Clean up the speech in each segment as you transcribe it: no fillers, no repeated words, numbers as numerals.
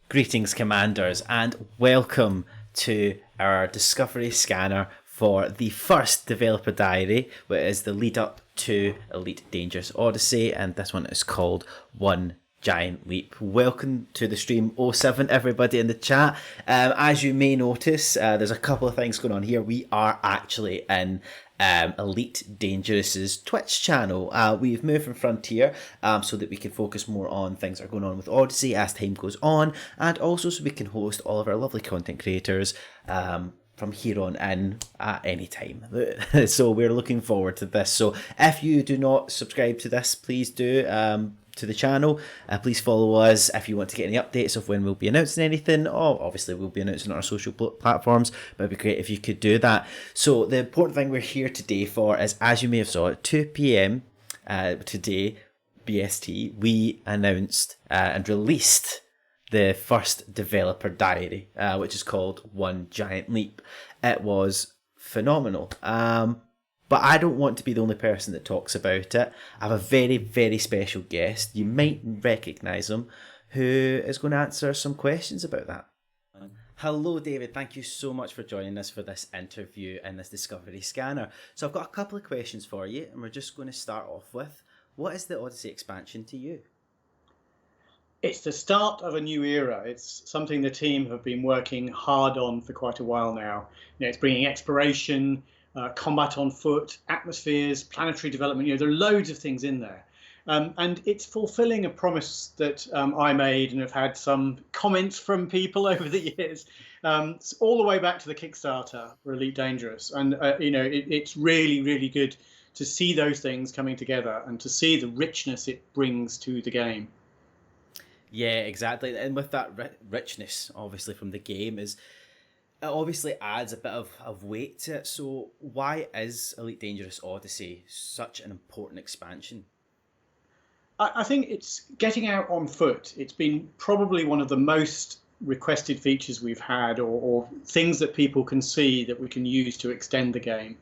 Greetings, Commanders, and welcome to our Discovery Scanner for the first developer diary, which is the lead up to Elite Dangerous Odyssey, and this one is called One Giant Leap. Welcome to the stream, oh 07, everybody in the chat. As you may notice, there's a couple of things going on here. We are actually in Elite Dangerous's Twitch channel. We've moved from Frontier so that we can focus more on things that are going on with Odyssey as time goes on, and also so we can host all of our lovely content creators from here on in at any time. So we're looking forward to this. So if you do not subscribe to this, please do. To the channel, please follow us if you want to get any updates of when we'll be announcing anything. Obviously we'll be announcing on our social platforms, but it'd be great if you could do that. So the important thing we're here today for is, as you may have saw, at 2 p.m. Today BST, we announced and released the first developer diary, which is called One Giant Leap. It was phenomenal. But I don't want to be the only person that talks about it. I have a very, very special guest. You might recognise him, who is going to answer some questions about that. Hello, David. Thank you so much for joining us for this interview and this Discovery Scanner. So I've got a couple of questions for you, and we're just going to start off with, what is the Odyssey expansion to you? It's the start of a new era. It's something the team have been working hard on for quite a while now. It's bringing exploration, combat on foot, atmospheres, planetary development. There are loads of things in there. And it's fulfilling a promise that I made and have had some comments from people over the years, all the way back to the Kickstarter for Elite Dangerous. And, it's really, really good to see those things coming together and to see the richness it brings to the game. Yeah, exactly. And with that richness, obviously, from the game it obviously adds a bit of weight to it. So why is Elite Dangerous Odyssey such an important expansion? I think it's getting out on foot. It's been probably one of the most requested features we've had, or things that people can see that we can use to extend the game.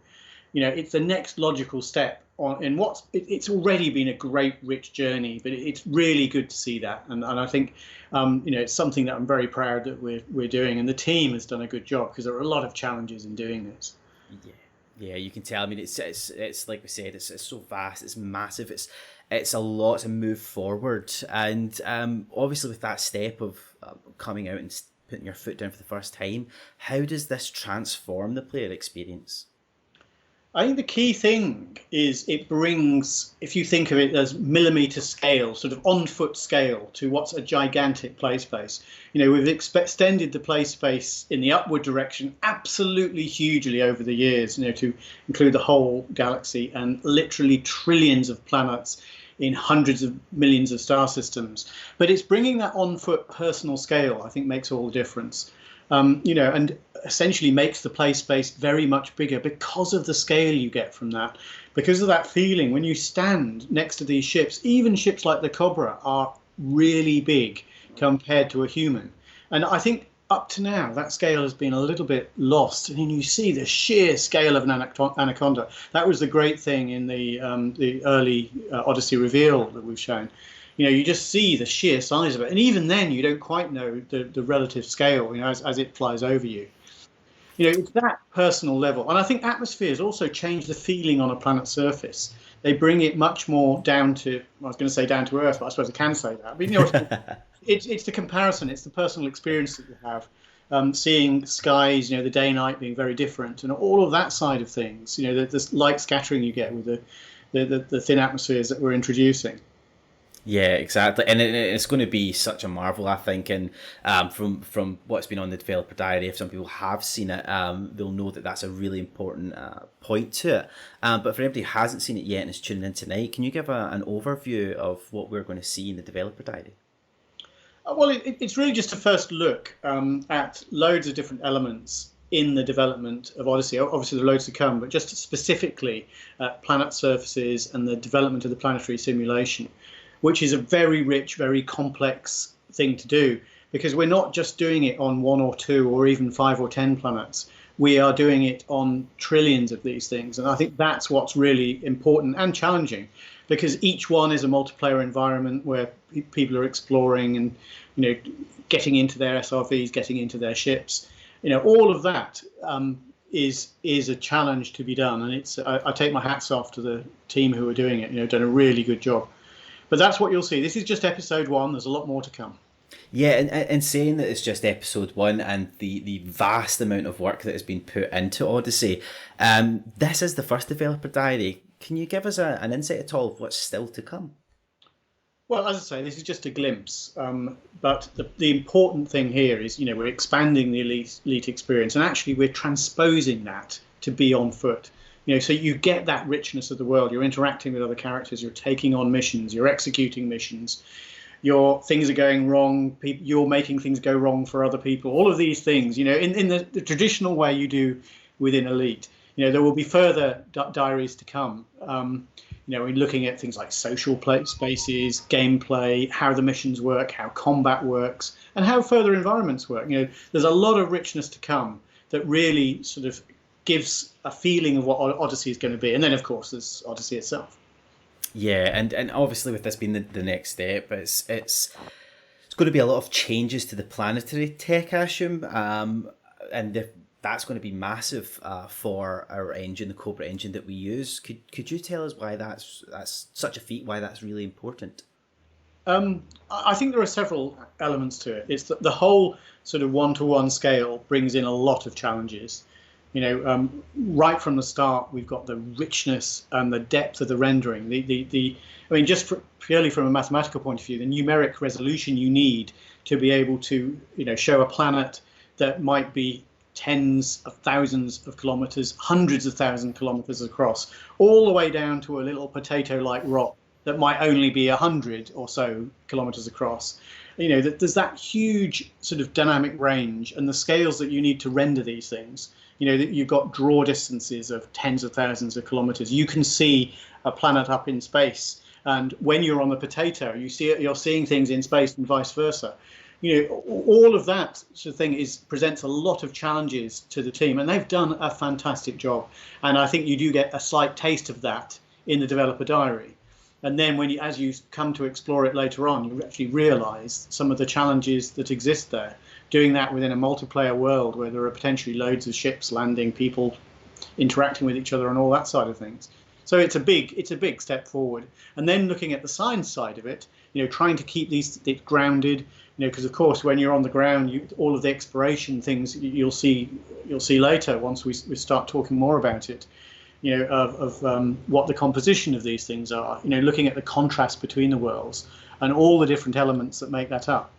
It's the next logical step in it's already been a great, rich journey, but it's really good to see that. And I think, it's something that I'm very proud that we're doing, and the team has done a good job, because there are a lot of challenges in doing this. Yeah, you can tell. I mean, it's like we said, it's so vast, it's massive, it's a lot to move forward, and obviously with that step of coming out and putting your foot down for the first time, how does this transform the player experience? I think the key thing is it brings, if you think of it as millimeter scale, sort of on foot scale, to what's a gigantic play space. We've extended the play space in the upward direction absolutely hugely over the years, to include the whole galaxy and literally trillions of planets in hundreds of millions of star systems. But it's bringing that on foot personal scale, I think, makes all the difference. And essentially makes the play space very much bigger because of the scale you get from that, because of that feeling when you stand next to these ships. Even ships like the Cobra are really big compared to a human. And I think up to now, that scale has been a little bit lost. And you see the sheer scale of an anaconda. That was the great thing in the early Odyssey reveal that we've shown. You just see the sheer size of it. And even then, you don't quite know the relative scale, as it flies over you. It's that personal level. And I think atmospheres also change the feeling on a planet's surface. They bring it much more down to, I was going to say down to earth, but I suppose I can say that. But, it's the comparison. It's the personal experience that you have. Seeing skies, the day-night being very different, and all of that side of things, the light scattering you get with the thin atmospheres that we're introducing. Yeah, exactly, and it's going to be such a marvel, I think. And from what's been on the developer diary, if some people have seen it, they'll know that that's a really important point to it. But for anybody who hasn't seen it yet and is tuning in tonight, can you give an overview of what we're going to see in the developer diary? Well, it's really just a first look at loads of different elements in the development of Odyssey. Obviously, there are loads to come, but just specifically planet surfaces and the development of the planetary simulation, which is a very rich, very complex thing to do, because we're not just doing it on 1 or 2 or even 5 or 10 planets. We are doing it on trillions of these things. And I think that's what's really important and challenging. because each one is a multiplayer environment where people are exploring and, getting into their SRVs, getting into their ships. All of that is a challenge to be done, and I take my hats off to the team who are doing it. Done a really good job. But that's what you'll see. This is just episode 1. There's a lot more to come. Yeah, and saying that it's just episode 1 and the vast amount of work that has been put into Odyssey, this is the first developer diary. Can you give us an insight at all of what's still to come? Well, as I say, this is just a glimpse. But the important thing here is, we're expanding the elite experience, and actually we're transposing that to be on foot. So you get that richness of the world. You're interacting with other characters. You're taking on missions. You're executing missions. Things are going wrong. You're making things go wrong for other people. All of these things, in the traditional way you do within Elite. There will be further diaries to come. We're looking at things like social spaces, gameplay, how the missions work, how combat works, and how further environments work. There's a lot of richness to come that really sort of gives a feeling of what Odyssey is going to be. And then, of course, there's Odyssey itself. Yeah, and obviously with this being the next step, it's going to be a lot of changes to the planetary tech, I assume, and that's going to be massive for our engine, the Cobra engine that we use. Could you tell us why that's such a feat? Why that's really important? I think there are several elements to it. It's the whole sort of 1-to-1 scale brings in a lot of challenges. Right from the start, we've got the richness and the depth of the rendering. Purely from a mathematical point of view, the numeric resolution you need to be able to, show a planet that might be tens of thousands of kilometers, hundreds of thousands of kilometers across, all the way down to a little potato-like rock that might only be 100 or so kilometers across. There's that huge sort of dynamic range, and the scales that you need to render these things. That you've got draw distances of tens of thousands of kilometers. You can see a planet up in space, and when you're on the potato, you're seeing things in space and vice versa. All of that sort of thing presents a lot of challenges to the team, and they've done a fantastic job. And I think you do get a slight taste of that in the developer diary. And then as you come to explore it later on, you actually realise some of the challenges that exist there. Doing that within a multiplayer world where there are potentially loads of ships landing, people interacting with each other, and all that side of things. So it's a big step forward. And then looking at the science side of it, trying to keep it grounded, because of course when you're on the ground, all of the exploration things you'll see later once we start talking more about it. Of what the composition of these things are. Looking at the contrast between the worlds and all the different elements that make that up.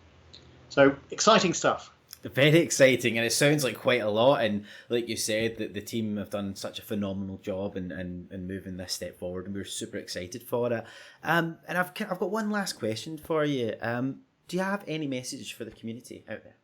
So exciting stuff. Very exciting, and it sounds like quite a lot. And like you said, the team have done such a phenomenal job in moving this step forward, and we're super excited for it. And I've got one last question for you. Do you have any message for the community out there?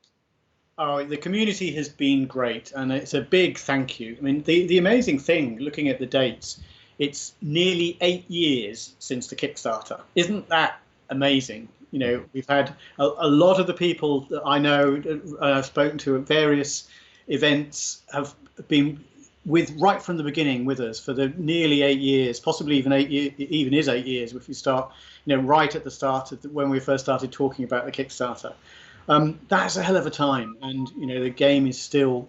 Oh, the community has been great, and it's a big thank you. I mean, the amazing thing, looking at the dates, it's nearly 8 years since the Kickstarter. Isn't that amazing? We've had a lot of the people that I know I've spoken to at various events have been right from the beginning with us for the nearly 8 years, possibly even 8 years, even is 8 years if you start, right at the start of when we first started talking about the Kickstarter. That's a hell of a time, and the game is still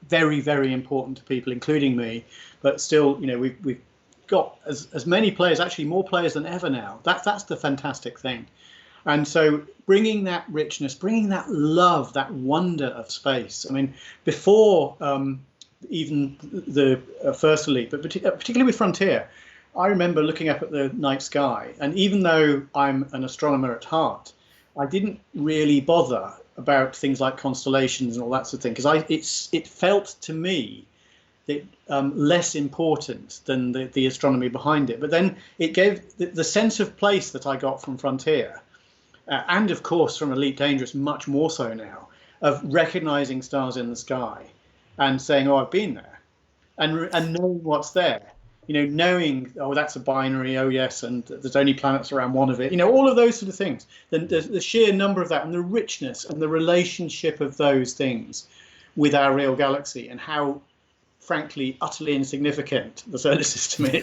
very, very important to people, including me. But still, we've got as many players, actually more players than ever now. That's the fantastic thing. And so bringing that richness, bringing that love, that wonder of space. I mean, before even the first Elite, but particularly with Frontier, I remember looking up at the night sky, and even though I'm an astronomer at heart, I didn't really bother about things like constellations and all that sort of thing, because it felt to me that less important than the astronomy behind it. But then it gave the sense of place that I got from Frontier, and of course from Elite Dangerous much more so now, of recognizing stars in the sky and saying, oh, I've been there, and knowing what's there. Knowing, oh, that's a binary, oh, yes, and there's only planets around one of it, all of those sort of things. The sheer number of that and the richness and the relationship of those things with our real galaxy, and how, frankly, utterly insignificant the solar system is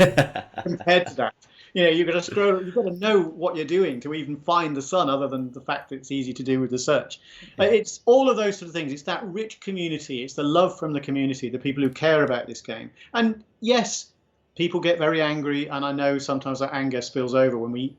compared to that. You've got to scroll. You've got to know what you're doing to even find the sun, other than the fact that it's easy to do with the search. It's all of those sort of things. It's that rich community. It's the love from the community, the people who care about this game. And yes, people get very angry, and I know sometimes that anger spills over when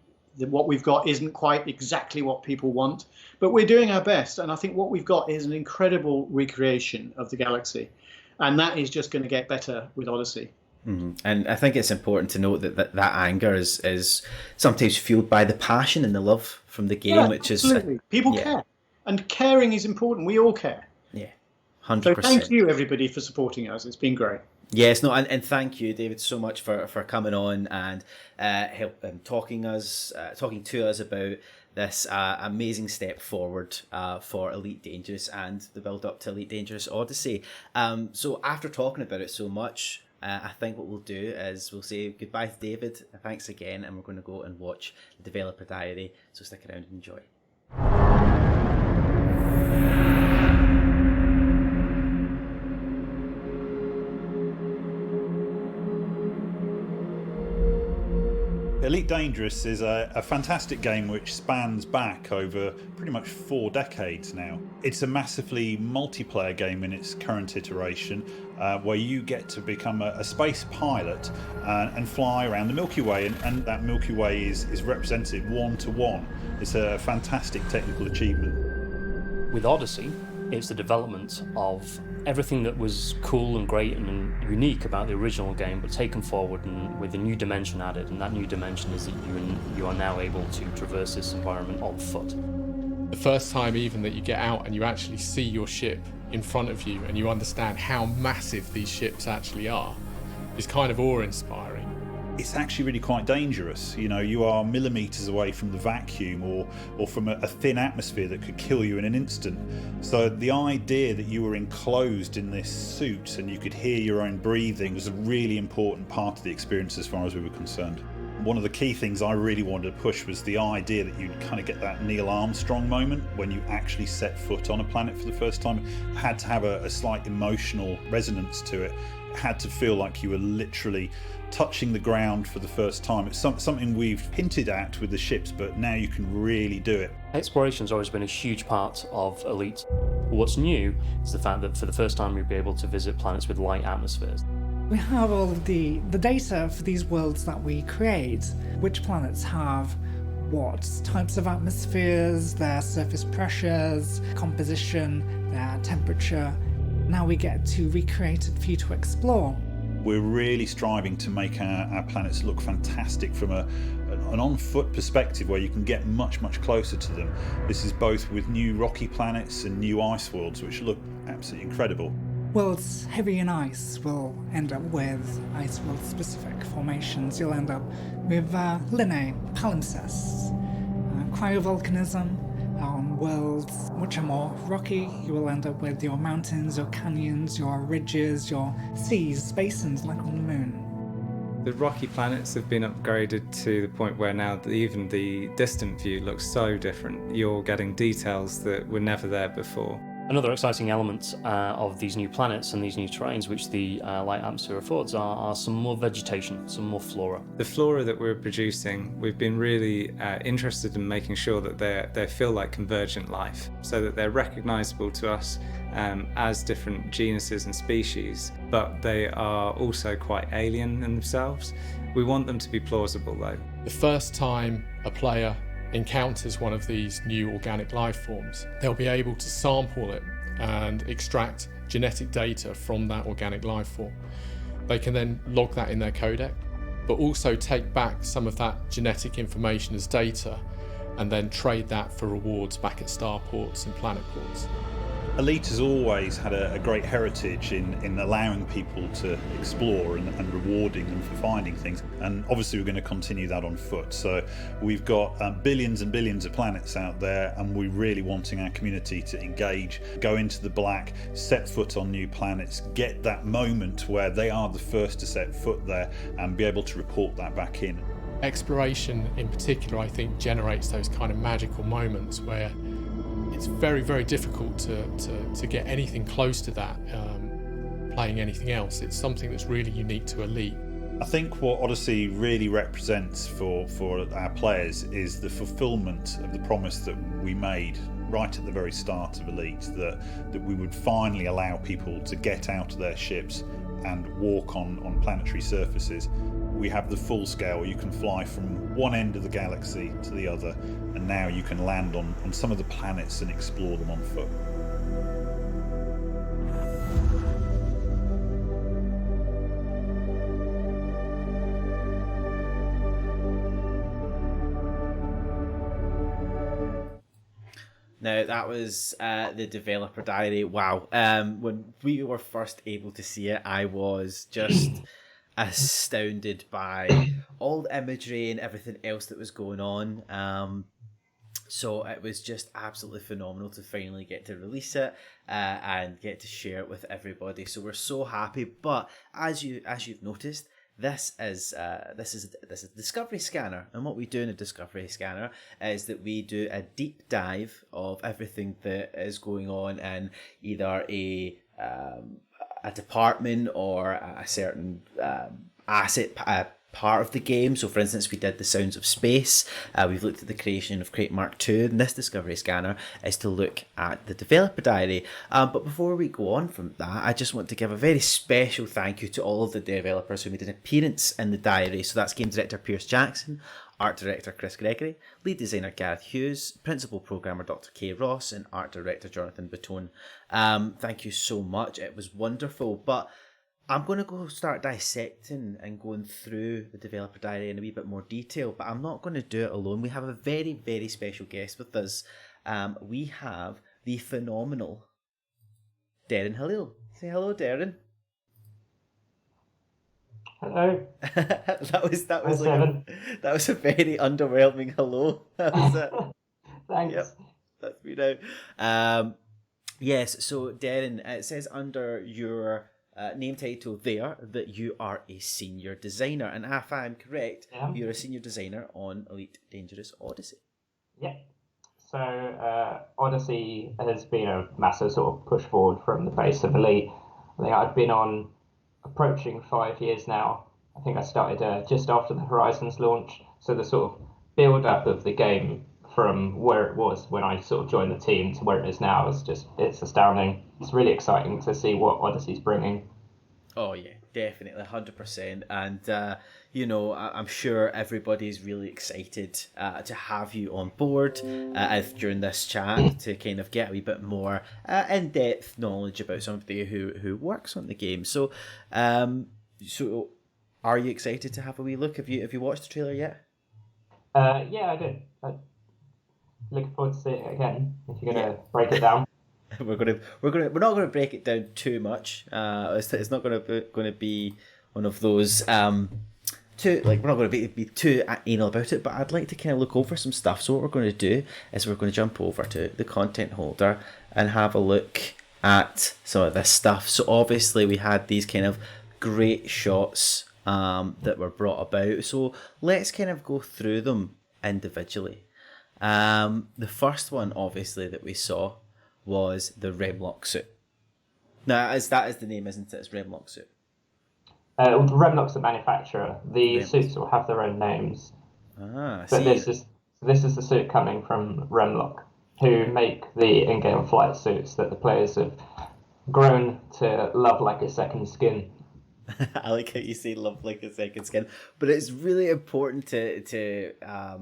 what we've got isn't quite exactly what people want, but we're doing our best. And I think what we've got is an incredible recreation of the galaxy, and that is just going to get better with Odyssey. Mm-hmm. And I think it's important to note that anger is sometimes fueled by the passion and the love from the game, which absolutely. is people care, and caring is important. We all care. Yeah, 100%. So thank you, everybody, for supporting us. It's been great. Yes, no, and thank you, David, so much for coming on and talking to us about this amazing step forward for Elite Dangerous and the build up to Elite Dangerous Odyssey. So after talking about it so much, I think what we'll do is we'll say goodbye to David. Thanks again, and we're going to go and watch the developer diary. So stick around and enjoy. Elite Dangerous is a fantastic game which spans back over pretty much 4 decades now. It's a massively multiplayer game in its current iteration, where you get to become a space pilot and fly around the Milky Way, and that Milky Way is represented 1-to-1. It's a fantastic technical achievement. With Odyssey, it's the development of everything that was cool and great and unique about the original game, but taken forward and with a new dimension added. And that new dimension is that you are now able to traverse this environment on foot. The first time even that you get out and you actually see your ship in front of you and you understand how massive these ships actually are is kind of awe-inspiring. It's actually really quite dangerous. You are millimetres away from the vacuum or from a thin atmosphere that could kill you in an instant. So the idea that you were enclosed in this suit and you could hear your own breathing was a really important part of the experience as far as we were concerned. One of the key things I really wanted to push was the idea that you'd kind of get that Neil Armstrong moment when you actually set foot on a planet for the first time. It had to have a slight emotional resonance to it. It had to feel like you were literally touching the ground for the first time. It's something we've hinted at with the ships, but now you can really do it. Exploration's always been a huge part of Elite. What's new is the fact that for the first time you'll be able to visit planets with light atmospheres. We have all of the data for these worlds that we create, which planets have what types of atmospheres, their surface pressures, composition, their temperature. Now we get to recreate it for you to explore. We're really striving to make our planets look fantastic from an on-foot perspective where you can get much, much closer to them. This is both with new rocky planets and new ice worlds, which look absolutely incredible. Worlds heavy in ice will end up with ice world specific formations. You'll end up with lineae, palimpsests, cryovolcanism. On worlds which are more rocky, you will end up with your mountains, your canyons, your ridges, your seas, basins like on the moon. The rocky planets have been upgraded to the point where now even the distant view looks so different. You're getting details that were never there before. Another exciting element of these new planets and these new terrains, which the light atmosphere affords, are some more vegetation, some more flora. The flora that we're producing, we've been really interested in making sure that they feel like convergent life, so that they're recognisable to us as different genuses and species, but they are also quite alien in themselves. We want them to be plausible though. The first time a player encounters one of these new organic life forms, they'll be able to sample it and extract genetic data from that organic life form. They can then log that in their codec, but also take back some of that genetic information as data and then trade that for rewards back at starports and planet ports. Elite has always had a great heritage in allowing people to explore and rewarding them for finding things, and obviously we're going to continue that on foot. So we've got billions and billions of planets out there, and we're really wanting our community to engage, go into the black, set foot on new planets, get that moment where they are the first to set foot there and be able to report that back in. Exploration in particular, I think, generates those kind of magical moments where it's very, very difficult to get anything close to that playing anything else. It's something that's really unique to Elite. I think what Odyssey really represents for our players is the fulfilment of the promise that we made right at the very start of Elite, that we would finally allow people to get out of their ships and walk on planetary surfaces. We have the full scale. You can fly from one end of the galaxy to the other, and now you can land on some of the planets and explore them on foot. Now, that was the developer diary. Wow. When we were first able to see it, I was just astounded by all the imagery and everything else that was going on. So it was just absolutely phenomenal to finally get to release it and get to share it with everybody. So we're so happy. But as you've noticed, this is a Discovery Scanner, and what we do in a Discovery Scanner is that we do a deep dive of everything that is going on in either a department or a certain asset part of the game. So for instance, we did the Sounds of Space. We've looked at the creation of Crate Mark II, and this Discovery Scanner is to look at the developer diary. But before we go on from that, I just want to give a very special thank you to all of the developers who made an appearance in the diary. So that's Game Director Pierce Jackson, Art Director Chris Gregory, Lead Designer Gareth Hughes, Principal Programmer Dr. Kay Ross, and Art Director Jonathan Baton. Thank you so much. It was wonderful. But I'm going to go start dissecting and going through the developer diary in a wee bit more detail, but I'm not going to do it alone. We have a very, very special guest with us. We have the phenomenal Darren Halil. Say hello, Darren. Hello. that was a very underwhelming hello. That was it. Thanks. Yep, that's me now. Yes, so Darren, it says under your name title there that you are a senior designer, and if I'm correct, you're a senior designer on Elite Dangerous Odyssey. Yeah. So Odyssey has been a massive sort of push forward from the base of Elite. I think I've been on approaching 5 years now. I think I started just after the Horizons launch, so the sort of build up of the game from where it was when I sort of joined the team to where it is now it's astounding. It's really exciting to see what Odyssey's bringing. Oh yeah, definitely, 100%. And I'm sure everybody's really excited to have you on board during this chat to kind of get a wee bit more in-depth knowledge about somebody who works on the game. So, are you excited to have a wee look? Have you watched the trailer yet? Yeah, I did. Looking forward to seeing it again. If you're gonna break it down. We're not gonna break it down too much. It's not gonna be one of those we're not going to be too anal about it, but I'd like to kind of look over some stuff. So what we're going to do is we're going to jump over to the content holder and have a look at some of this stuff. So obviously we had these kind of great shots that were brought about. So let's kind of go through them individually. The first one, obviously, that we saw was the Redlock Suit. Now, that is the name, isn't it? It's Redlock Suit. Redlock's the manufacturer. The suits will have their own names. But this is the suit coming from Redlock, who make the in-game flight suits that the players have grown to love like a second skin. I like how you say love like a second skin, but it's really important to I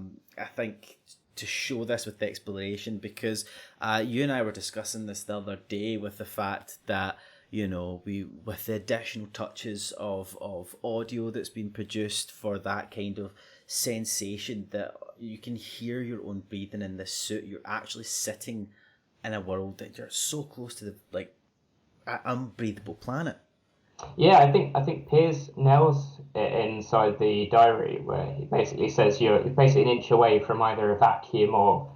think, to show this with the exploration, because you and I were discussing this the other day with the fact that, we, with the additional touches of audio that's been produced for that kind of sensation that you can hear your own breathing in this suit, you're actually sitting in a world that you're so close to the unbreathable planet. Yeah, I think Piers nails it inside the diary, where he basically says you're basically an inch away from either a vacuum or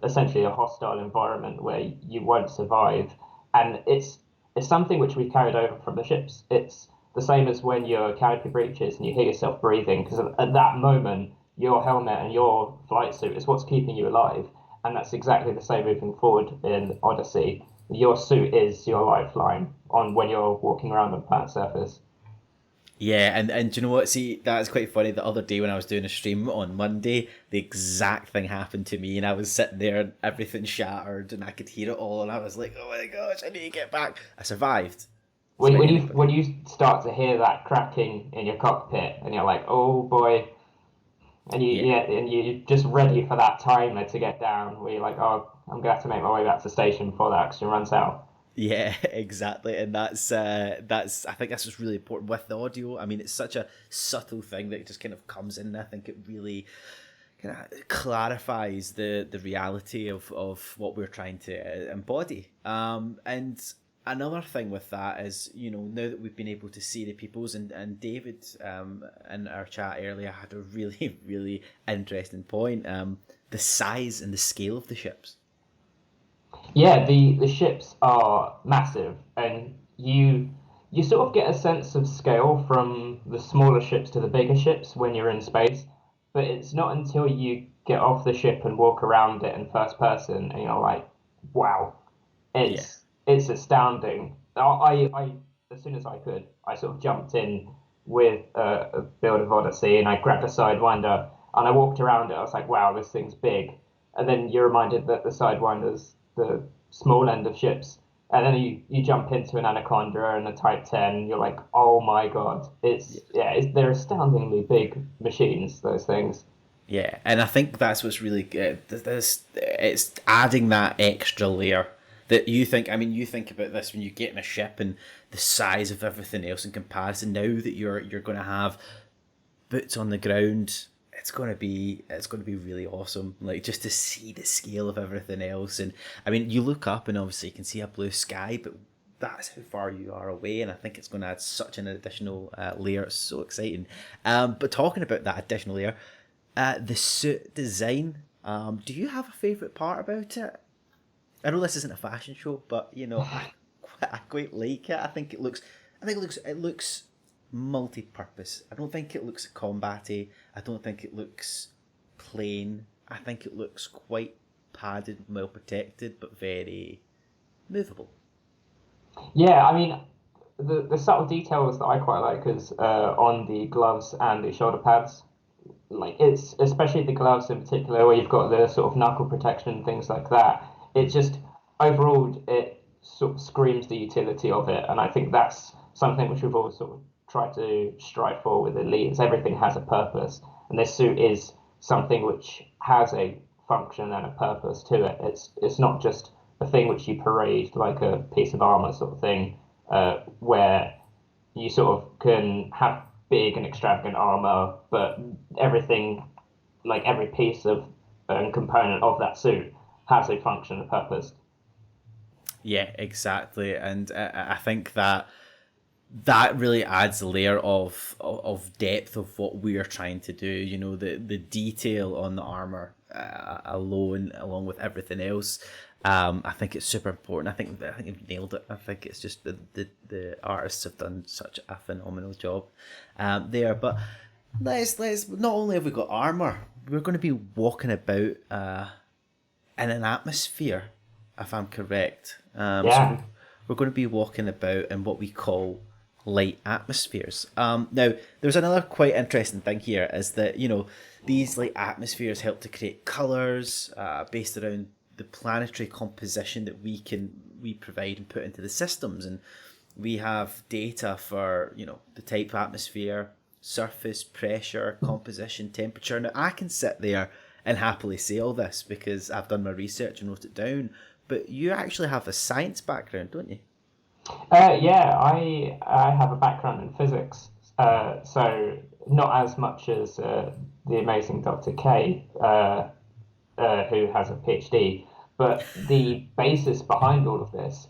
essentially a hostile environment where you won't survive. And it's something which we carried over from the ships. It's the same as when your canopy breaches and you hear yourself breathing, because at that moment your helmet and your flight suit is what's keeping you alive. And that's exactly the same moving forward in Odyssey. Your suit is your lifeline on when you're walking around the planet's surface. Yeah, and do you know what? See, that's quite funny. The other day when I was doing a stream on Monday, the exact thing happened to me, and I was sitting there and everything shattered, and I could hear it all, and I was like, "Oh my gosh, I need to get back." I survived. When you start to hear that cracking in your cockpit, and you're like, "Oh boy," and you're just ready for that timer to get down, where you're like, "Oh, I'm gonna have to make my way back to the station before that oxygen runs out." Yeah, exactly, and that's I think that's what's really important with the audio. I mean, it's such a subtle thing that just kind of comes in. I think it really kind of clarifies the reality of what we're trying to embody. And another thing with that is, you know, now that we've been able to see the peoples, and David in our chat earlier had a really really interesting point. The size and the scale of the ships. Yeah, the ships are massive, and you sort of get a sense of scale from the smaller ships to the bigger ships when you're in space, but it's not until you get off the ship and walk around it in first person and you're like, wow, it's astounding. I as soon as I could, I sort of jumped in with a build of Odyssey, and I grabbed a Sidewinder and I walked around it. I was like, wow, this thing's big. And then you're reminded that the Sidewinder's the small end of ships, and then you jump into an Anaconda and a Type 10, you're like, oh my god, they're astoundingly big machines, those things. Yeah, and I think that's what's really good. It's adding that extra layer that you think. I mean, you think about this when you get in a ship and the size of everything else in comparison. Now that you're going to have boots on the ground, it's going to be really awesome. Like, just to see the scale of everything else. And I mean, you look up and obviously you can see a blue sky, but that's how far you are away, and I think it's going to add such an additional layer. It's so exciting. But talking about that additional layer, the suit design, do you have a favourite part about it? I know this isn't a fashion show, but you know, I quite like it. I think it looks multi-purpose. I don't think it looks combat-y. I don't think it looks plain. I think it looks quite padded, well protected, but very movable. Yeah, I mean, the subtle details that I quite like is on the gloves and the shoulder pads. Like, it's especially the gloves in particular, where you've got the sort of knuckle protection and things like that. It just overall it sort of screams the utility of it, and I think that's something which we've always sort of tried to strive for with Elite. Is everything has a purpose, and this suit is something which has a function and a purpose to it. It's not just a thing which you parade like a piece of armor sort of thing, where you sort of can have big and extravagant armor, but everything, like every piece of and component of that suit, has a function and purpose. Yeah, exactly, and I think that really adds a layer of depth of what we're trying to do. You know, the detail on the armor alone, along with everything else. I think it's super important. I think you've nailed it. I think it's just the artists have done such a phenomenal job there. But let's not only have we got armor, we're going to be walking about in an atmosphere, if I'm correct. So we're going to be walking about in what we call light atmospheres. Now, there's another quite interesting thing here, is that, you know, these light atmospheres help to create colours based around the planetary composition that we provide and put into the systems. And we have data for, you know, the type of atmosphere, surface, pressure, composition, temperature. Now, I can sit there and happily say all this because I've done my research and wrote it down, but you actually have a science background, don't you? Yeah, I have a background in physics, so not as much as the amazing Dr. K, who has a PhD, but the basis behind all of this,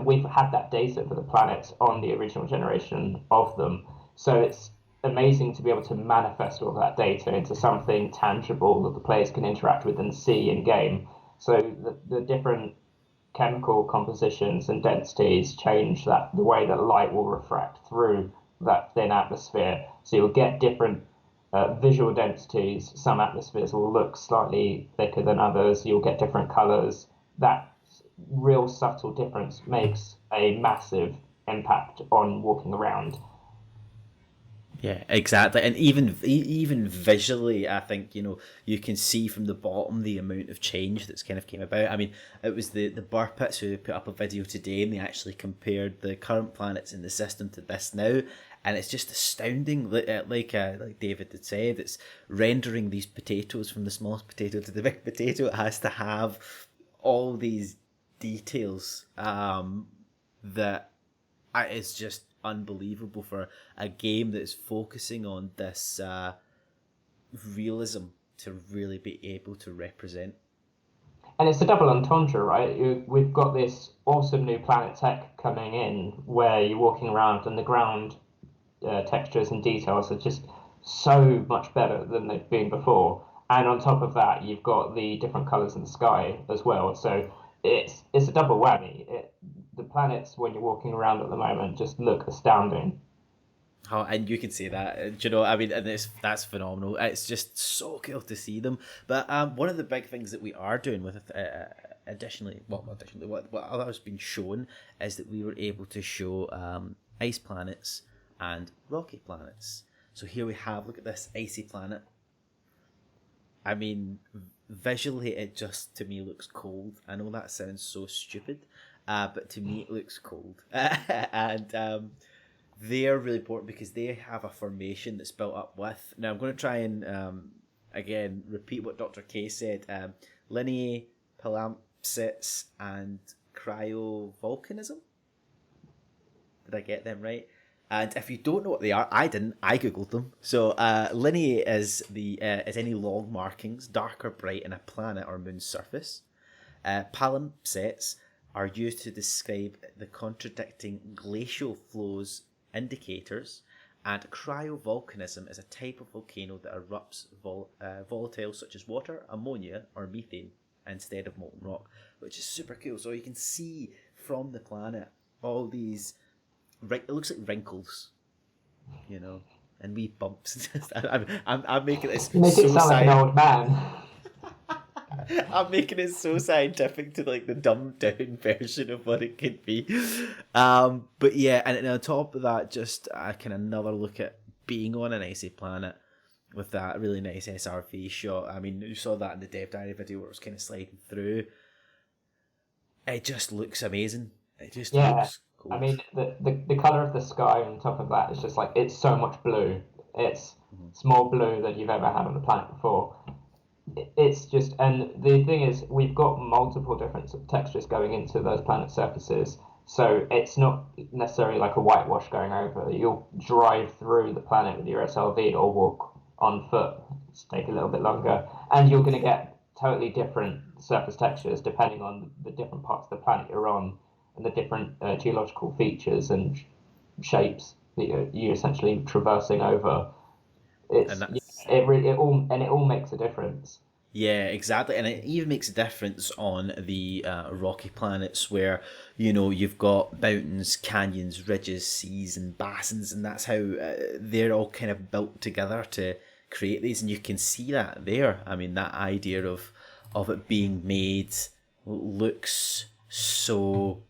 we've had that data for the planets on the original generation of them, so it's amazing to be able to manifest all of that data into something tangible that the players can interact with and see in game. So the different chemical compositions and densities change the way that light will refract through that thin atmosphere. So you'll get different visual densities. Some atmospheres will look slightly thicker than others. You'll get different colors. That real subtle difference makes a massive impact on walking around. Yeah, exactly. And even visually, I think, you can see from the bottom the amount of change that's kind of came about. I mean, it was the Burpits who put up a video today, and they actually compared the current planets in the system to this now, and it's just astounding. Like David had said, it's rendering these potatoes from the smallest potato to the big potato. It has to have all these details that it's just unbelievable for a game that's focusing on this realism to really be able to represent. And it's a double entendre, right? We've got this awesome new planet tech coming in where you're walking around and the ground textures and details are just so much better than they've been before. And on top of that, you've got the different colours in the sky as well. So it's a double whammy. The planets, when you're walking around at the moment, just look astounding. Oh, and you can say that, I mean, and that's phenomenal. It's just so cool to see them. But one of the big things that we are doing with additionally, what has been shown is that we were able to show ice planets and rocky planets. So here we have, look at this icy planet. I mean, visually, it just to me looks cold. I know that sounds so stupid. But to me, it looks cold. And they are really important because they have a formation that's built up with... Now, I'm going to try and, again, repeat what Dr. K said. Lineae, palimpsests, and cryovolcanism. Did I get them right? And if you don't know what they are, I didn't. I googled them. So lineae is any long markings, dark or bright, in a planet or moon's surface. Palimpsests are used to describe the contradicting glacial flows indicators, and cryovolcanism is a type of volcano that erupts volatile such as water, ammonia, or methane instead of molten rock, which is super cool. So you can see from the planet all these, it looks like wrinkles, and wee bumps. I'm making this Make so it sound like an old man. I'm making it so scientific to like the dumbed down version of what it could be. But yeah, and on top of that, just kind of another look at being on an icy planet with that really nice SRV shot. I mean, you saw that in the Dev Diary video where it was kind of sliding through. It just looks amazing. It just looks cool. I mean, the colour of the sky on top of that is just like, it's so much blue. It's more blue than you've ever had on the planet before. It's just, and the thing is, we've got multiple different textures going into those planet surfaces, so it's not necessarily like a whitewash going over. You'll drive through the planet with your SLV or walk on foot. It's take a little bit longer, and you're going to get totally different surface textures depending on the different parts of the planet you're on and the different geological features and shapes that you're essentially traversing over. It all makes a difference. Yeah, exactly, and it even makes a difference on the rocky planets where you've got mountains, canyons, ridges, seas, and basins, and that's how they're all kind of built together to create these, and you can see that there. I mean, that idea of it being made looks so...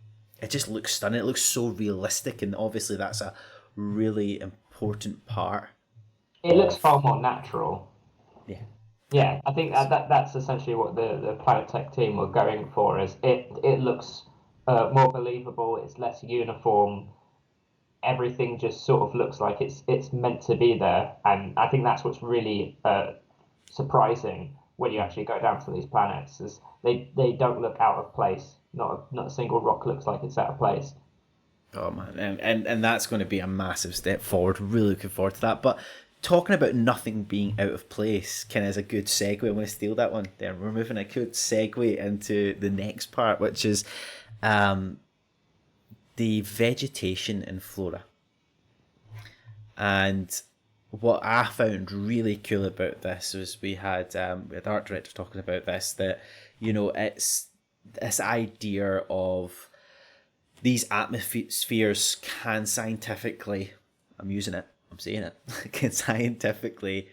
It just looks stunning. It looks so realistic, and obviously that's a really important part. It looks far more natural. Yeah. Yeah, I think that's essentially what the Planet Tech team were going for. Is it looks more believable. It's less uniform. Everything just sort of looks like it's meant to be there, and I think that's what's really surprising when you actually go down to these planets. Is they don't look out of place. Not a single rock looks like it's out of place. Oh man, and that's going to be a massive step forward. Really looking forward to that. But talking about nothing being out of place kind of is a good segue. I'm going to steal that one there. We're moving a good segue into the next part, which is the vegetation and flora. And what I found really cool about this was we had art director talking about this, that it's this idea of these atmospheres can scientifically, I'm saying it, can scientifically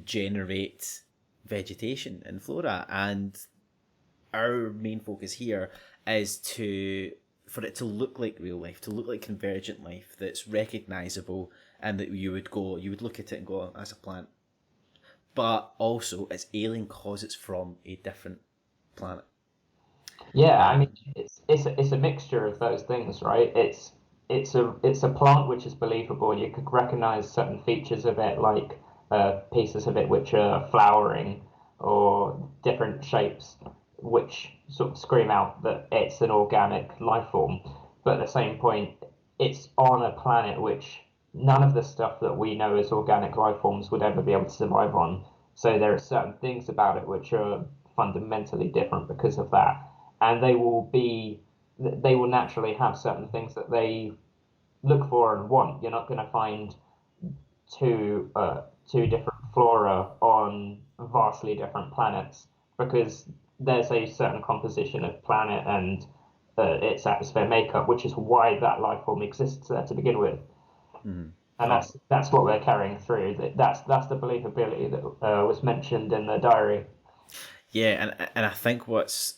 generate vegetation and flora. And our main focus here is to for it to look like real life, to look like convergent life, that's recognizable, and that you would look at it and go, oh, that's a plant. But also, it's alien because it's from a different planet. Yeah, I mean, it's a mixture of those things, right? It's a plant which is believable. You could recognize certain features of it, like pieces of it which are flowering or different shapes, which sort of scream out that it's an organic life form. But at the same point, it's on a planet which none of the stuff that we know as organic life forms would ever be able to survive on. So there are certain things about it which are fundamentally different because of that, and they will naturally have certain things that they look for and want. You're not going to find two different flora on vastly different planets because there's a certain composition of planet and its atmosphere makeup, which is why that life form exists there to begin with. Mm. And that's what we're carrying through. That's the believability that was mentioned in the diary. Yeah, and I think what's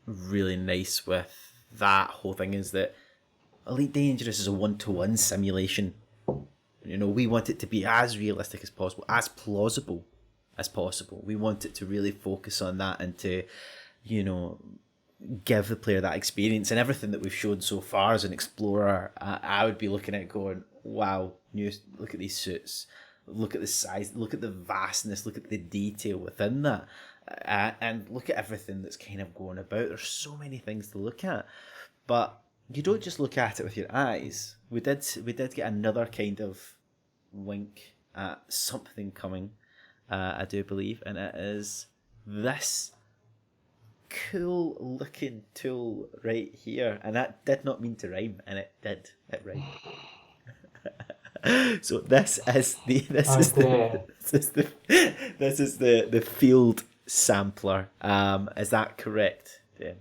really nice with that whole thing is that Elite Dangerous is a one-to-one simulation. You know, we want it to be as realistic as possible, as plausible as possible. We want it to really focus on that and to, you know, give the player that experience. And everything that we've shown so far as an explorer, I would be looking at it going, wow, look at these suits, look at the size, look at the vastness, look at the detail within that, and look at everything that's kind of going about. There's so many things to look at, but you don't just look at it with your eyes. We did get another kind of wink at something coming, I do believe, and it is this cool looking tool right here, and that did not mean to rhyme, and it did. It rhymed. So this is the field sampler. Is that correct, Dan?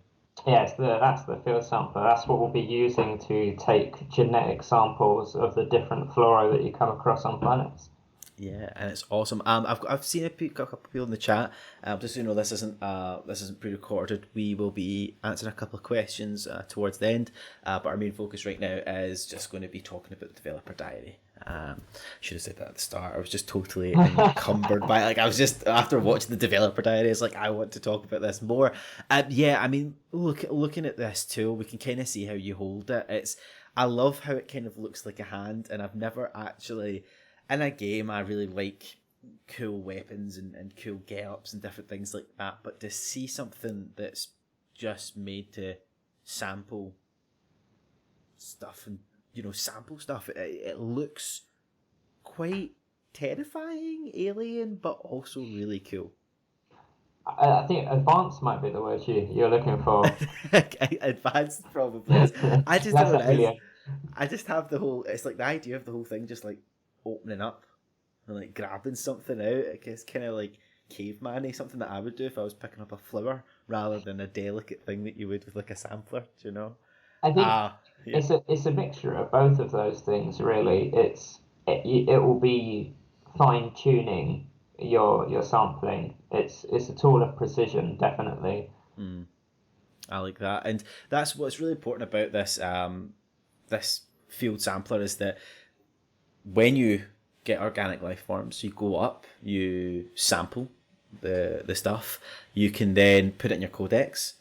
Yeah, that's the field sampler. That's what we'll be using to take genetic samples of the different flora that you come across on planets. Yeah, and it's awesome. I've seen a couple of people in the chat. Just so you know, this isn't pre-recorded. We will be answering a couple of questions towards the end. But our main focus right now is just going to be talking about the developer diary. Should have said that at the start. I was just totally encumbered by I was just after watching the developer diary. It's like I want to talk about this more. Yeah, I mean, looking at this tool, we can kind of see how you hold it. I love how it kind of looks like a hand, and I've never actually. In a game, I really like cool weapons and cool get-ups and different things like that, but to see something that's just made to sample stuff and, you know, it looks quite terrifying, alien, but also really cool. I think advanced might be the word you're looking for. Advanced, probably. I just That's don't know. familiar. I just have the whole, it's like the idea of the whole thing just like opening up and like grabbing something out. I guess kind of like caveman-y, something that I would do if I was picking up a flower rather than a delicate thing that you would with like a sampler, do you know? I think it's a mixture of both of those things, really. It will be fine-tuning your sampling. It's a tool of precision, definitely. I like that, and that's what's really important about this field sampler is that when you get organic life forms, you go up, you sample the stuff, you can then put it in your codex,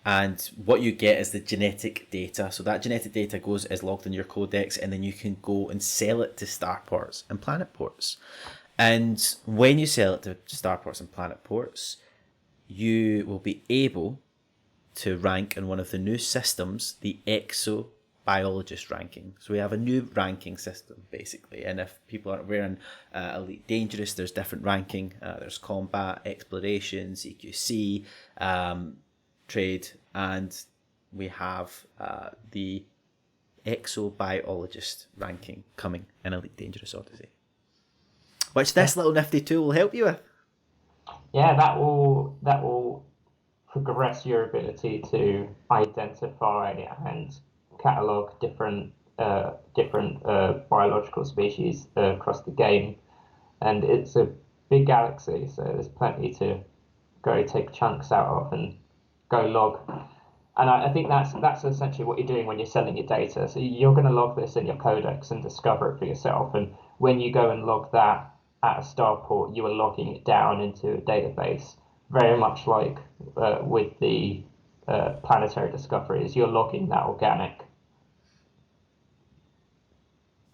and what you get is the genetic data. So that genetic data is logged in your codex, and then you can go and sell it to starports and planet ports. And when you sell it to starports and planet ports, you will be able to rank in one of the new systems, the exobiologist ranking. So we have a new ranking system, basically. And if people aren't aware, in Elite Dangerous, there's different ranking. There's combat, exploration, CQC, trade, and we have the exobiologist ranking coming in Elite Dangerous Odyssey, which this little nifty tool will help you with. Yeah, that will progress your ability to identify and catalog different biological species across the game, and it's a big galaxy, so there's plenty to go take chunks out of and go log. And I think that's essentially what you're doing when you're selling your data. So you're going to log this in your codex and discover it for yourself. And when you go and log that at a starport, you are logging it down into a database, very much like with the planetary discoveries. You're logging that organic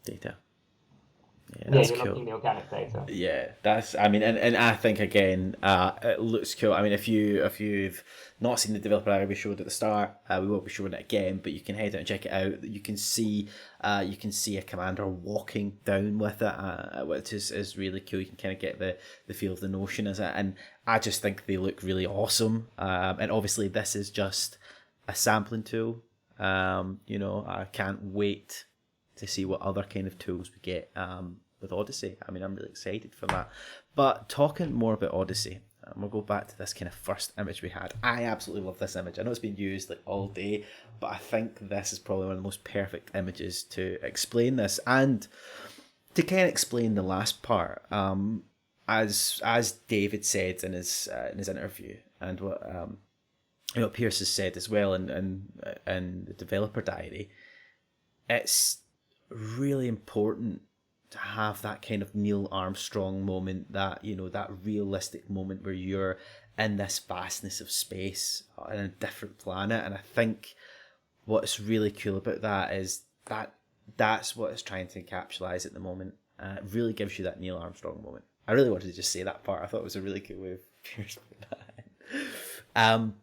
data. Yeah, Yeah, that's you're cool. logging the organic data. Yeah, that's. I mean, and I think again, it looks cool. I mean, if you've not seen the developer diary we showed at the start, we will be showing it again. But you can head out and check it out. You can see a commander walking down with it, which is really cool. You can kind of get the feel of the notion as it, and I just think they look really awesome. And obviously, this is just a sampling tool. I can't wait to see what other kind of tools we get with Odyssey. I mean, I'm really excited for that. But talking more about Odyssey, we'll go back to this kind of first image we had. I absolutely love this image. I know it's been used like all day, but I think this is probably one of the most perfect images to explain this and to kind of explain the last part. As David said in his interview, and what Pierce has said as well in the developer diary, it's really important to have that kind of Neil Armstrong moment, that that realistic moment where you're in this vastness of space on a different planet. And I think what's really cool about that is that's what it's trying to encapsulate at the moment. It really gives you that Neil Armstrong moment. I really wanted to just say that part. I thought it was a really cool way of Pierce putting that in.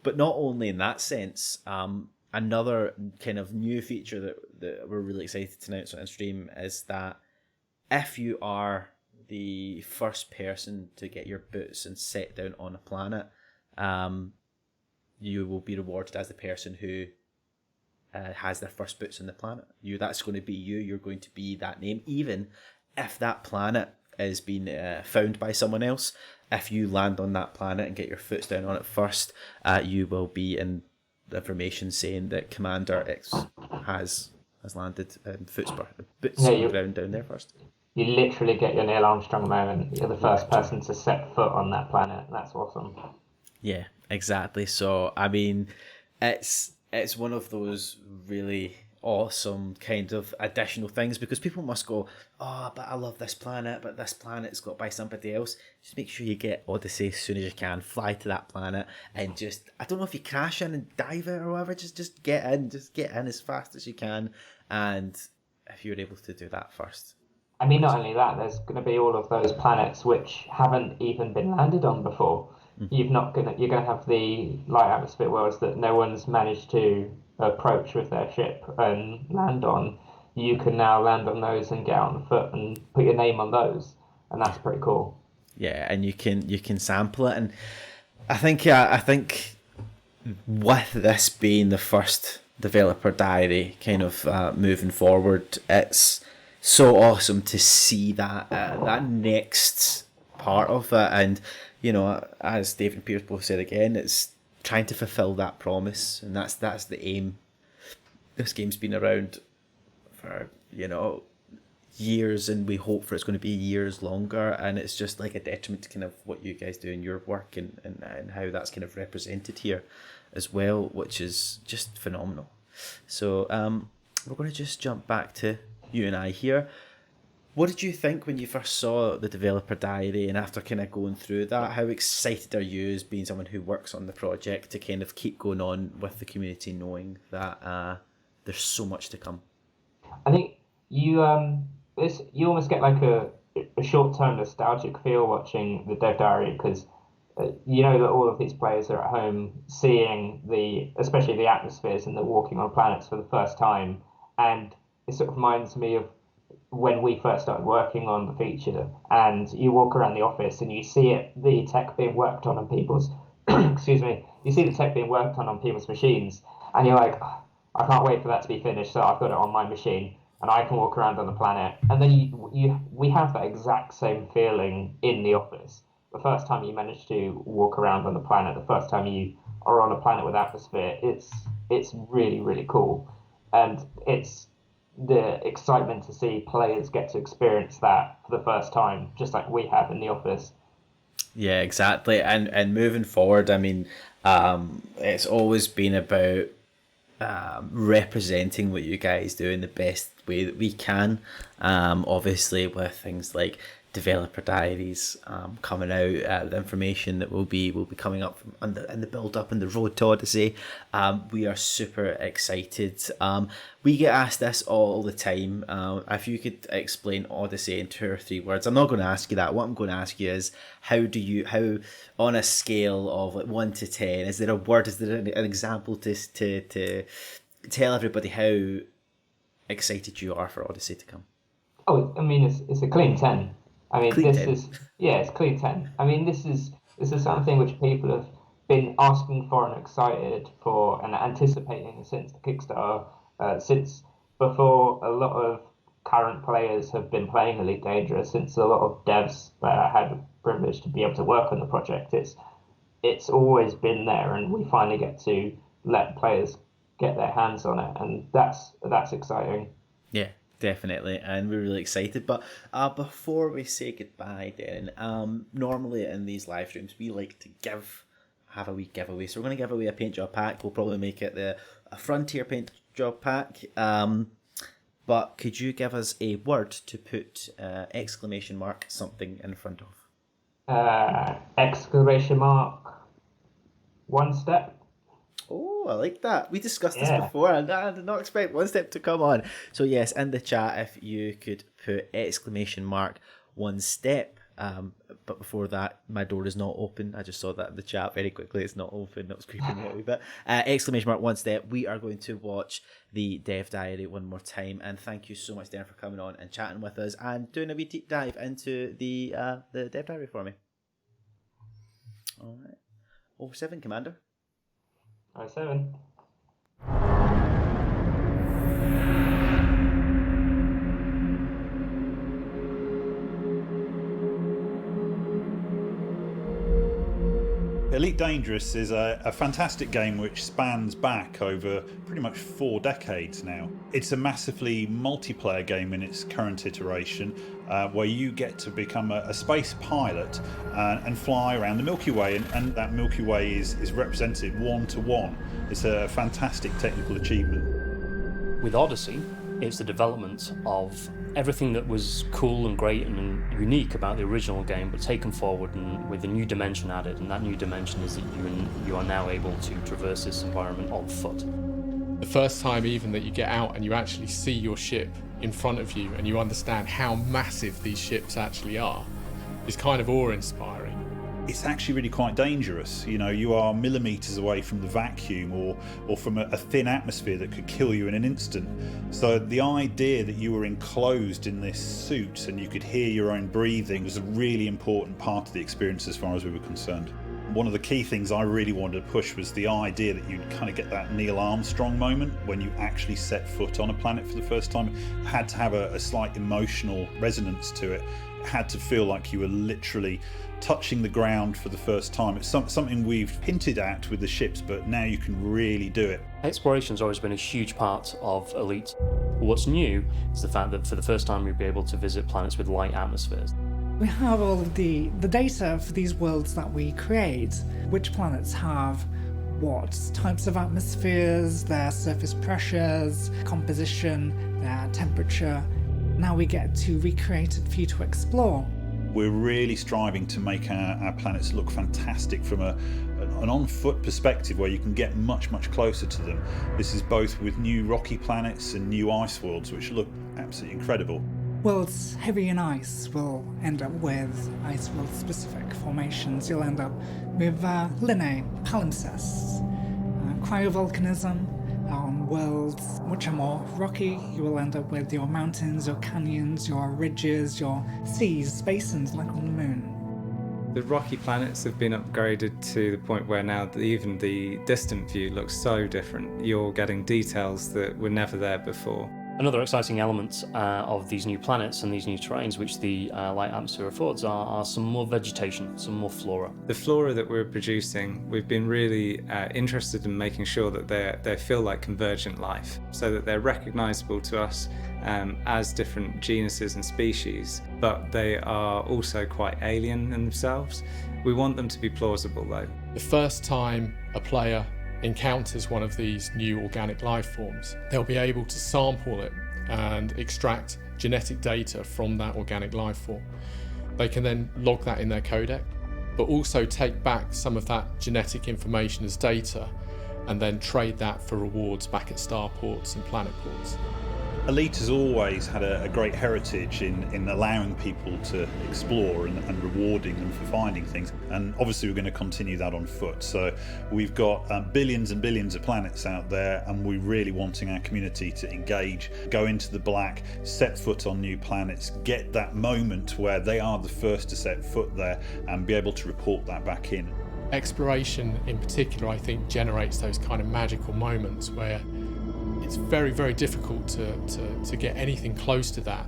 But not only in that sense, another kind of new feature that we're really excited to announce on stream is that if you are the first person to get your boots and set down on a planet, you will be rewarded as the person who has their first boots on the planet. That's going to be you. You're going to be that name, even if that planet is being found by someone else. If you land on that planet and get your foot down on it first, you will be in information saying that Commander X has landed in boots on the ground down there first. You literally get your Neil Armstrong moment. You're the first person to set foot on that planet. That's awesome. Yeah, exactly. So I mean, it's one of those really awesome kind of additional things, because people must go, oh, but I love this planet, but this planet's got by somebody else. Just make sure you get Odyssey as soon as you can, fly to that planet, and just, I don't know if you crash in and dive it or whatever, just get in as fast as you can. And if you're able to do that first, I mean, not only that, there's going to be all of those planets which haven't even been landed on before. You're going to have the light atmosphere worlds that no one's managed to approach with their ship and land on. You can now land on those and get out on foot and put your name on those, and that's pretty cool. Yeah, and you can sample it, and I think with this being the first developer diary kind of moving forward, it's so awesome to see that next part of it. And as David and Pierce both said again, it's trying to fulfill that promise, and that's the aim. This game's been around for years, and we hope for it's going to be years longer, and it's just like a detriment to kind of what you guys do in your work and how that's kind of represented here as well, which is just phenomenal. So we're going to just jump back to you and I here. What did you think when you first saw the developer diary, and after kind of going through that, how excited are you as being someone who works on the project to kind of keep going on with the community, knowing that there's so much to come? I think you almost get like a short-term nostalgic feel watching the dev diary, because you know that all of these players are at home seeing especially the atmospheres and the walking on planets for the first time, and it sort of reminds me of when we first started working on the feature, and you walk around the office and you see the tech being worked on people's excuse me, you see the tech being worked on people's machines, and you're like, oh, I can't wait for that to be finished, so I've got it on my machine and I can walk around on the planet. And then we have that exact same feeling in the office. The first time you manage to walk around on the planet, the first time you are on a planet with atmosphere, it's really, really cool. And it's the excitement to see players get to experience that for the first time, just like we have in the office. Yeah, exactly. And moving forward, I mean, It's always been about representing what you guys do in the best way that we can. Obviously, with things like developer diaries coming out, the information that will be coming up in the build up and the road to Odyssey. We are super excited. We get asked this all the time. If you could explain Odyssey in 2 or 3 words, I'm not going to ask you that. What I'm going to ask you is how on a scale of like 1 to 10, is there a word? Is there an example to tell everybody how excited you are for Odyssey to come? Oh, I mean, it's a clean 10. I mean, Clean this 10. it's clean 10. I mean, this is something which people have been asking for and excited for and anticipating since the Kickstarter, since before a lot of current players have been playing Elite Dangerous, since a lot of devs had the privilege to be able to work on the project. It's always been there, and we finally get to let players get their hands on it, and that's exciting. Yeah, definitely, and we're really excited. But before we say goodbye, Darren, normally in these live streams we like to have a wee giveaway. So we're going to give away a paint job pack. We'll probably make it a Frontier paint job pack. But could you give us a word to put exclamation mark something in front of? Exclamation mark 1 step. Oh, I like that. We discussed this before, and I did not expect 1 step to come on. So yes, in the chat, if you could put exclamation mark 1 step. But before that, my door is not open. I just saw that in the chat very quickly. It's not open. That was creeping me out a wee bit. Exclamation mark 1 step. We are going to watch the Dev Diary one more time. And thank you so much, Darren, for coming on and chatting with us and doing a wee deep dive into the Dev Diary for me. All right. 07, Commander. 07. Elite Dangerous is a fantastic game which spans back over pretty much 4 decades now. It's a massively multiplayer game in its current iteration, where you get to become a space pilot and fly around the Milky Way, and that Milky Way is represented 1-to-1. It's a fantastic technical achievement. With Odyssey, it's the development of everything that was cool and great and unique about the original game, but taken forward and with a new dimension added. And that new dimension is that you are now able to traverse this environment on foot. The first time even that you get out and you actually see your ship in front of you and you understand how massive these ships actually are is kind of awe-inspiring. It's actually really quite dangerous. You know, you are millimeters away from the vacuum or from a thin atmosphere that could kill you in an instant. So the idea that you were enclosed in this suit and you could hear your own breathing was a really important part of the experience as far as we were concerned. One of the key things I really wanted to push was the idea that you'd kind of get that Neil Armstrong moment when you actually set foot on a planet for the first time. It had to have a slight emotional resonance to it. It had to feel like you were literally touching the ground for the first time. It's something we've hinted at with the ships, but now you can really do it. Exploration's always been a huge part of Elite. What's new is the fact that for the first time you'll be able to visit planets with light atmospheres. We have all of the data for these worlds that we create, which planets have what types of atmospheres, their surface pressures, composition, their temperature. Now we get to recreate it for you to explore. We're really striving to make our planets look fantastic from an on-foot perspective where you can get much closer to them. This is both with new rocky planets and new ice worlds which look absolutely incredible. Worlds heavy in ice will end up with ice world specific formations. You'll end up with linear palimpsests, cryovolcanism. On worlds which are more rocky, you will end up with your mountains, your canyons, your ridges, your seas, basins like on the moon. The rocky planets have been upgraded to the point where now even the distant view looks so different. You're getting details that were never there before. Another exciting element of these new planets and these new terrains, which the light atmosphere affords, are some more vegetation, some more flora. The flora that we're producing, we've been really interested in making sure that they feel like convergent life, so that they're recognisable to us as different genuses and species, but they are also quite alien in themselves. We want them to be plausible though. The first time a player encounters one of these new organic life forms, they'll be able to sample it and extract genetic data from that organic life form. They can then log that in their codec, but also take back some of that genetic information as data and then trade that for rewards back at starports and planet ports. Elite has always had a great heritage in allowing people to explore and rewarding them for finding things, and obviously we're going to continue that on foot. So we've got billions and billions of planets out there, and we're really wanting our community to engage, go into the black, set foot on new planets, get that moment where they are the first to set foot there and be able to report that back in. Exploration in particular, I think, generates those kind of magical moments where it's very, very difficult to get anything close to that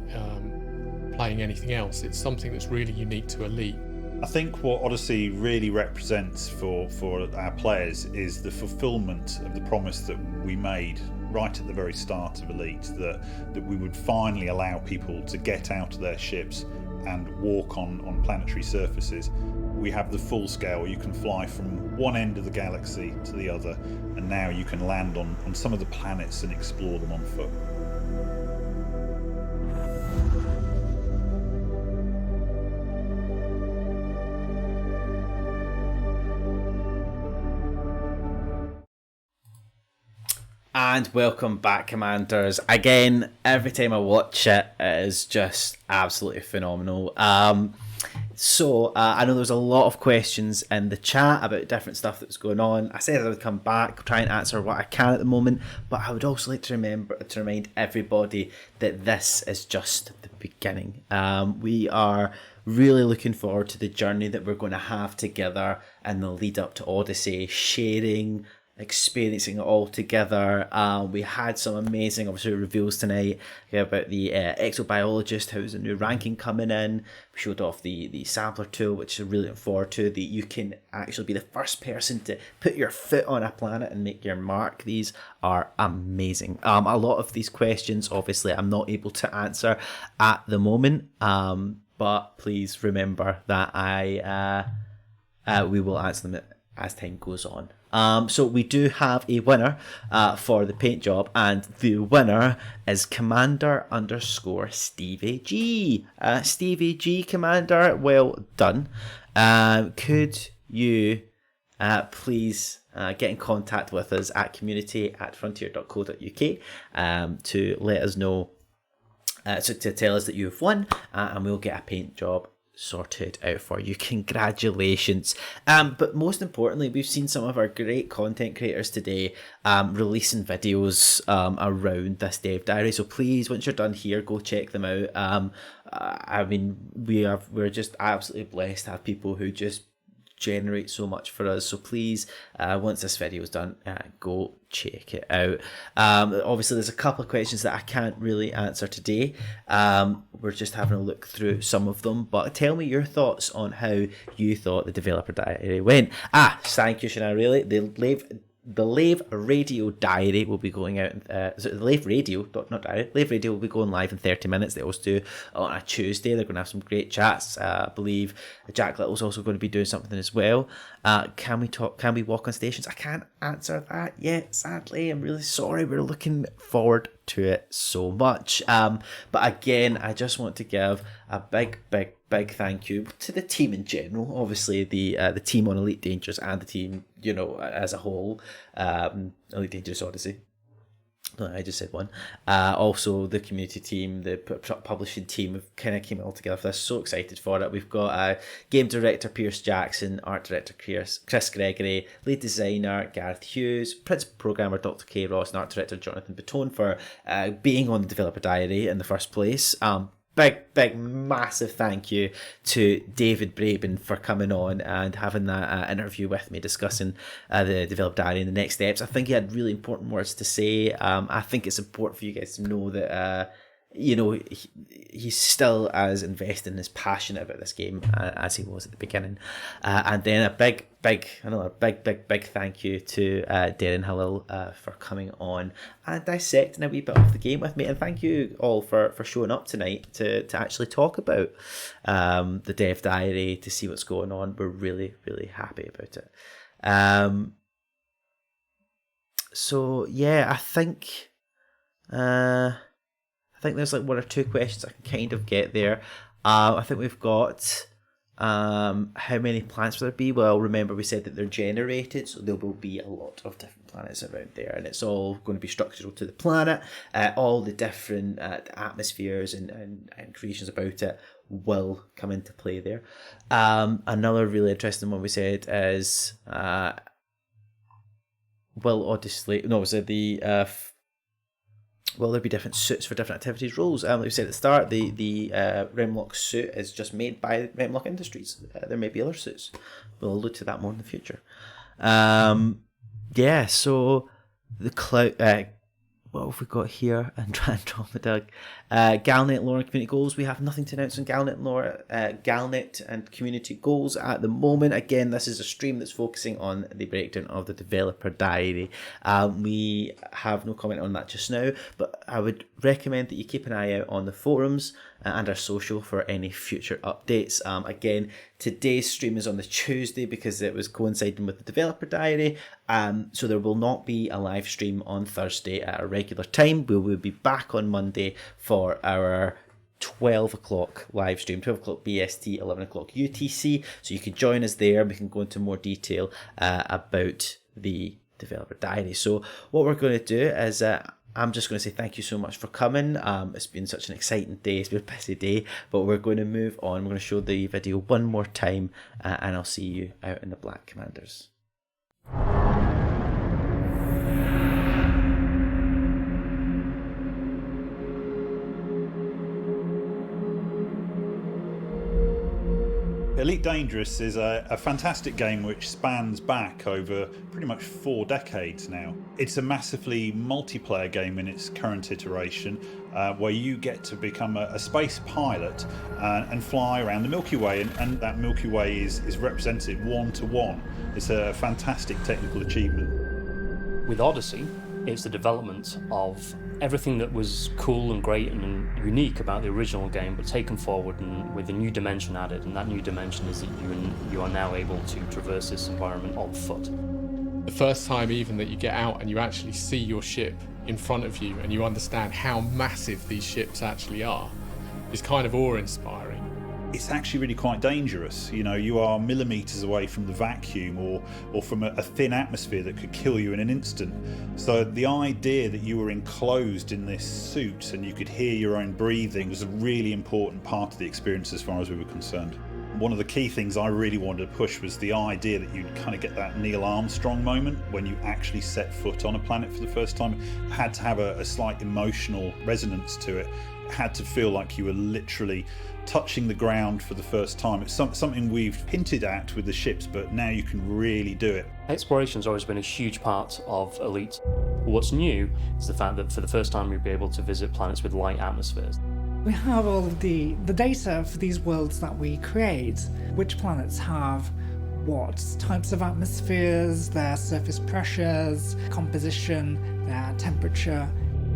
playing anything else. It's something that's really unique to Elite. I think what Odyssey really represents for our players is the fulfilment of the promise that we made right at the very start of Elite, that we would finally allow people to get out of their ships and walk on planetary surfaces. We have the full scale. You can fly from one end of the galaxy to the other, and now you can land on some of the planets and explore them on foot. And welcome back, Commanders. Again, every time I watch it, it is just absolutely phenomenal. So I know there was a lot of questions in the chat about different stuff that's going on. I said I would come back, try and answer what I can at the moment, but I would also like to remind everybody that this is just the beginning. We are really looking forward to the journey that we're going to have together in the lead up to Odyssey, sharing, experiencing it all together. We had some amazing, obviously, reveals tonight about the exobiologist, how's a new ranking coming in. We showed off the sampler tool, which is really looking forward to. That you can actually be the first person to put your foot on a planet and make your mark. These are amazing. A lot of these questions, obviously, I'm not able to answer at the moment, but please remember that we will answer them as time goes on. So we do have a winner for the paint job, and the winner is Commander_Stevie G. Stevie G, Commander, well done. Could you please get in contact with us at community@frontier.co.uk to let us know, to tell us that you've won, and we'll get a paint job sorted out for you. Congratulations. But most importantly, we've seen some of our great content creators today releasing videos around this dev diary, so please, once you're done here, go check them out. I mean, we're just absolutely blessed to have people who just generate so much for us, so please, once this video is done, go check it out. Obviously there's a couple of questions that I can't really answer today. We're just having a look through some of them, but tell me your thoughts on how you thought the developer diary went. Thank you, Shana. Really, the Lave Radio Diary will be going out. The Lave Radio, not diary. Lave Radio will be going live in 30 minutes. They also do on a Tuesday. They're going to have some great chats. I believe Jack Little's also going to be doing something as well. Can we walk on stations? I can't answer that yet, sadly. I'm really sorry. We're looking forward to it so much. But again, I just want to give a big thank you to the team in general. Obviously, the team on Elite Dangerous and the team, as a whole, Elite Dangerous Odyssey. No, I just said one. Also, the community team, the publishing team have kind of came all together for this. So excited for it. We've got game director Pierce Jackson, art director Chris Gregory, lead designer Gareth Hughes, principal programmer Dr. K. Ross, and art director Jonathan Batone for being on the developer diary in the first place. big, massive thank you to David Braben for coming on and having that interview with me discussing the Developer Diary and the next steps. I think he had really important words to say. I think it's important for you guys to know that he's still as invested and as passionate about this game as he was at the beginning. And then a big thank you to Darren Hillel for coming on and dissecting a wee bit of the game with me. And thank you all for showing up tonight to actually talk about the Dev Diary, to see what's going on. We're really, really happy about it. So yeah, I think there's like one or two questions I can kind of get there. I think we've got how many planets will there be? Well, remember we said that they're generated, so there will be a lot of different planets around there, and it's all going to be structural to the planet. All the different atmospheres and creations about it will come into play there. Another really interesting one we said is will there be different suits for different activities roles? Like we said at the start, the Redlock Suit is just made by Redlock Industries. There may be other suits. We'll allude to that more in the future. So the cloud... what have we got here? Andromeda. Galnet lore and community goals. We have nothing to announce on Galnet lore, Galnet and community goals at the moment. Again, this is a stream that's focusing on the breakdown of the Developer Diary. We have no comment on that just now, but I would recommend that you keep an eye out on the forums and our social for any future updates. Again, today's stream is on the Tuesday because it was coinciding with the Developer Diary, so there will not be a live stream on Thursday at a regular time. We will be back on Monday for our 12 o'clock live stream, 12 o'clock BST, 11 o'clock UTC, so you can join us there. We can go into more detail about the Developer Diary. So what we're going to do is I'm just going to say thank you so much for coming. It's been such an exciting day. It's been a busy day, but we're going to move on. We're going to show the video one more time, and I'll see you out in the Black Commanders. Elite Dangerous is a fantastic game which spans back over pretty much 4 decades now. It's a massively multiplayer game in its current iteration, where you get to become a space pilot and fly around the Milky Way, and that Milky Way is represented 1-to-1. It's a fantastic technical achievement. With Odyssey, it's the development of everything that was cool and great and unique about the original game, but taken forward and with a new dimension added. And that new dimension is that you are now able to traverse this environment on foot. The first time even that you get out and you actually see your ship in front of you and you understand how massive these ships actually are is kind of awe-inspiring. It's actually really quite dangerous. You are millimetres away from the vacuum or from a thin atmosphere that could kill you in an instant. So the idea that you were enclosed in this suit and you could hear your own breathing was a really important part of the experience as far as we were concerned. One of the key things I really wanted to push was the idea that you'd kind of get that Neil Armstrong moment when you actually set foot on a planet for the first time. It had to have a slight emotional resonance to it. It had to feel like you were literally touching the ground for the first time. It's something we've hinted at with the ships, but now you can really do it. Exploration's always been a huge part of Elite. What's new is the fact that for the first time you'll be able to visit planets with light atmospheres. We have all of the data for these worlds that we create. Which planets have what types of atmospheres, their surface pressures, composition, their temperature.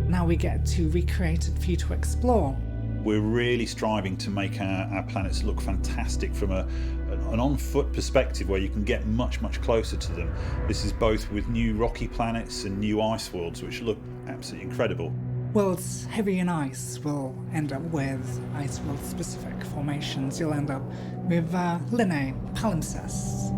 Now we get to recreate it for you to explore. We're really striving to make our planets look fantastic from an on-foot perspective where you can get much, much closer to them. This is both with new rocky planets and new ice worlds, which look absolutely incredible. Worlds heavy in ice will end up with ice world specific formations. You'll end up with lineae, palimpsests,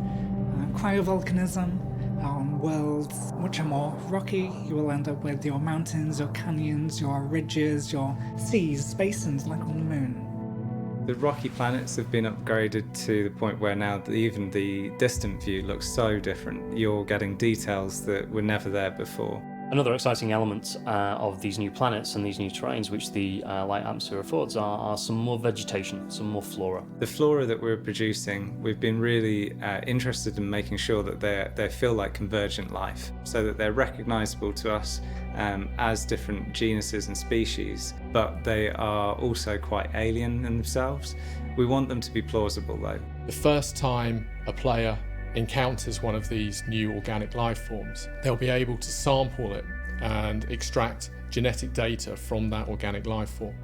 cryovolcanism. On worlds which are more rocky, you will end up with your mountains, your canyons, your ridges, your seas, basins like on the moon. The rocky planets have been upgraded to the point where now even the distant view looks so different. You're getting details that were never there before. Another exciting element of these new planets and these new terrains, which the light atmosphere affords, are some more vegetation, some more flora. The flora that we're producing, we've been really interested in making sure that they feel like convergent life, so that they're recognisable to us as different genuses and species, but they are also quite alien in themselves. We want them to be plausible though. The first time a player encounters one of these new organic life forms, they'll be able to sample it and extract genetic data from that organic life form.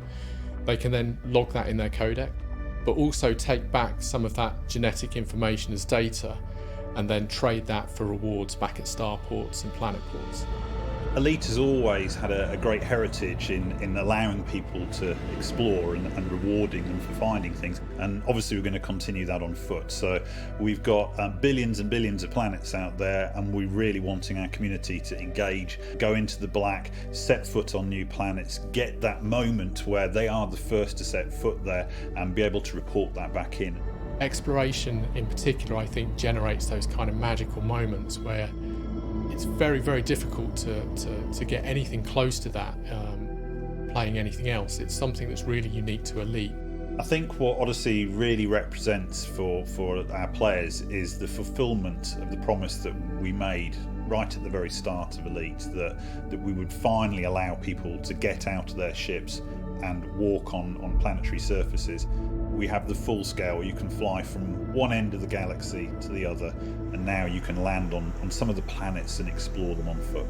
They can then log that in their codec, but also take back some of that genetic information as data and then trade that for rewards back at starports and planet ports. Elite has always had a great heritage in allowing people to explore and rewarding them for finding things, and obviously we're going to continue that on foot. So we've got billions and billions of planets out there, and we're really wanting our community to engage, go into the black, set foot on new planets, get that moment where they are the first to set foot there and be able to report that back in. Exploration in particular, I think, generates those kind of magical moments where it's very, very difficult to get anything close to that playing anything else. It's something that's really unique to Elite. I think what Odyssey really represents for our players is the fulfilment of the promise that we made right at the very start of Elite, that we would finally allow people to get out of their ships and walk on planetary surfaces. We have the full scale where you can fly from one end of the galaxy to the other, and now you can land on some of the planets and explore them on foot.